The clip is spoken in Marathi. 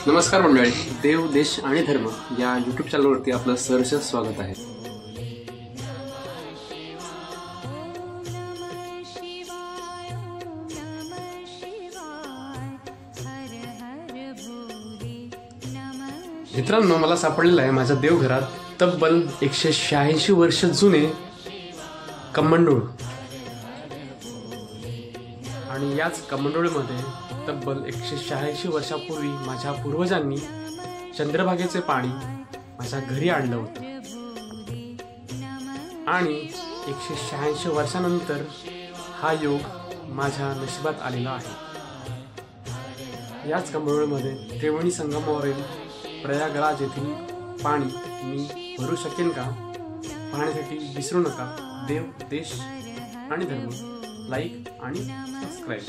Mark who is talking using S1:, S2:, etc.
S1: नमस्कार मंडळी, देव देश आणि धर्म या यूट्यूब चॅनलवरती आपलं सहर्ष स्वागत आहे। मित्रांनो, मला सापडलेलं आहे माझ्या देवघरात तब्बल 186 वर्ष जुने कमंडूळ आणि याच कमंडोळीमध्ये तब्बल 186 वर्षापूर्वी माझ्या पूर्वजांनी चंद्रभागेचे पाणी माझ्या घरी आणलं होतं आणि 186 वर्षानंतर हा योग माझ्या नशिबात आलेला आहे। याच कमंडोळीमध्ये त्रिवेणी संगमावरील प्रयागराज येथील पाणी मी भरू शकेन का पाहण्यासाठी विसरू नका देव देश आणि धर्म लाईक आणि सबस्क्राईब।